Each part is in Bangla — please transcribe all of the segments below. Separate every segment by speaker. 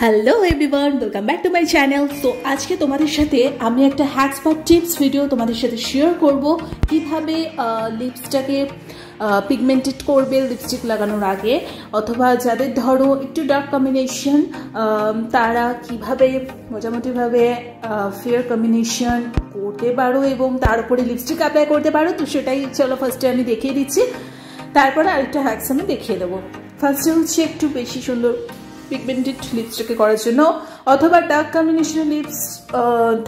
Speaker 1: Hello everyone, welcome back to my channel. তো আজকে তোমাদের সাথে আমি একটা হ্যাকস বা টিপস ভিডিও তোমাদের সাথে শেয়ার করব কিভাবে লিপসটাকে পিগমেন্টেড করবে লিপস্টিক লাগানোর আগে, অথবা যাদের ধরো একটু ডার্ক কম্বিনেশন তারা কিভাবে মোটামুটিভাবে ফেয়ার কম্বিনেশন করতে পারো এবং তার উপরে লিপস্টিক অ্যাপ্লাই করতে পারো। তো সেটাই চলো ফার্স্টে আমি দেখিয়ে দিচ্ছি, তারপরে আরেকটা হ্যাকস আমি দেখিয়ে দেবো। ফার্স্টে হচ্ছে একটু বেশি সুন্দর পিগমেন্টেড লিপসটাকে করার জন্য, অথবা ডার্ক কম্বিনেশন লিপস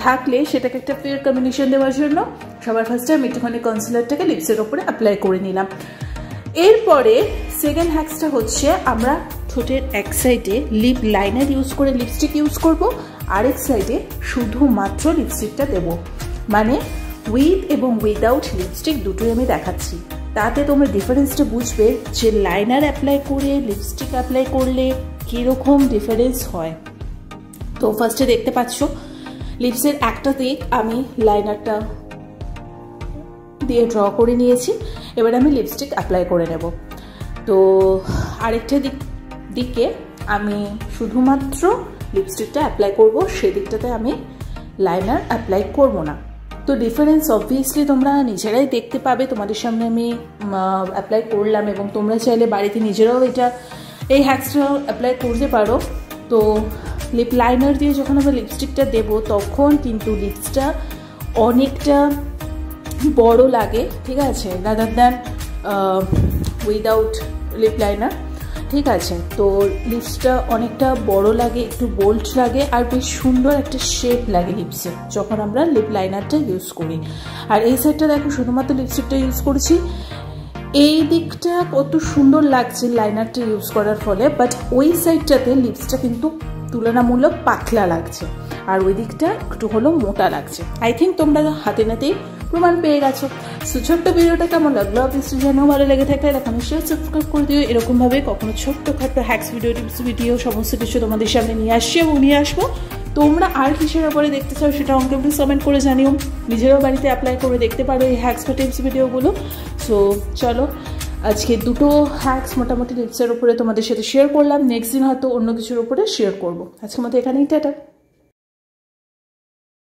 Speaker 1: থাকলে সেটাকে একটা ফেয়ার কম্বিনেশন দেওয়ার জন্য সবার ফার্স্টে আমি একটুখানি কনসিলারটাকে লিপসের ওপরে অ্যাপ্লাই করে নিলাম। এরপরে সেকেন্ড হ্যাকসটা হচ্ছে আমরা ঠোঁটের এক সাইডে লিপ লাইনার ইউজ করে লিপস্টিক ইউজ করব, আরেক সাইডে শুধুমাত্র লিপস্টিকটা দেব। মানে উইথ এবং উইদাউট লিপস্টিক দুটোই আমি দেখাচ্ছি, তাতে তোমরা ডিফারেন্সটা বুঝবে যে লাইনার অ্যাপ্লাই করে লিপস্টিক অ্যাপ্লাই করলে কীরকম ডিফারেন্স হয়। তো ফার্স্টে দেখতে পাচ্ছ লিপসের একটা দিক আমি লাইনারটা দিয়ে ড্র করে নিয়েছি, এবার আমি লিপস্টিক অ্যাপ্লাই করে নেব। তো আরেকটা দিকে আমি শুধুমাত্র লিপস্টিকটা অ্যাপ্লাই করব, সেদিকটাতে আমি লাইনার অ্যাপ্লাই করব না। তো ডিফারেন্স অবভিয়াসলি তোমরা নিজেরাই দেখতে পাবে, তোমাদের সামনে আমি অ্যাপ্লাই করলাম এবং তোমরা চাইলে বাড়িতে নিজেরাও এই হ্যাকসটা অ্যাপ্লাই করতে পারো। তো লিপ লাইনার দিয়ে যখন আমরা লিপস্টিকটা দেব তখন কিন্তু লিপসটা অনেকটা বড় লাগে, ঠিক আছে, rather than without lip liner, ঠিক আছে। তো লিপসটা অনেকটা বড় লাগে, একটু বোল্ড লাগে, আর বেশ সুন্দর একটা শেপ লাগে লিপসে যখন আমরা লিপ লাইনারটা ইউজ করি। আর এই সাইডটা দেখো শুধুমাত্র লিপস্টিকটা ইউজ করেছি, এই দিকটা কত সুন্দর লাগছে লাইনারটা ইউজ করার ফলে, বাট ওই সাইডটাতে লিপসটা কিন্তু তুলনামূলক পাতলা লাগছে আর ওই দিকটা একটু হলেও মোটা লাগছে। আই থিঙ্ক তোমরা হাতে নাতেই প্রমাণ পেয়ে গেছো। সো ছোট্ট ভিডিওটা কেমন লাগলো অবভিয়াসলি জানাও, ভালো লেগে থাকলে এখন নিশ্চয়ই সাবস্ক্রাইব করে দিও। এরকমভাবে কখনো ছোট্টখাটো হ্যাকস ভিডিও টিপস ভিডিও সমস্ত কিছু তোমাদের সামনে নিয়ে আসছি এবং নিয়ে আসবো। তোমরা আর কিসের উপরে দেখতে চাও সেটা আমাকে প্লিজ কমেন্ট করে জানিও, নিজেরাও বাড়িতে অ্যাপ্লাই করে দেখতে পারো এই হ্যাকস বা টিপস ভিডিওগুলো। সো চলো আজকে দুটো হ্যাকস মোটামুটি লিপসের উপরে তোমাদের সাথে শেয়ার করলাম, নেক্সট দিন হয়তো অন্য কিছুর উপরে শেয়ার করবো। আজকের মতো এখানেই টাটা।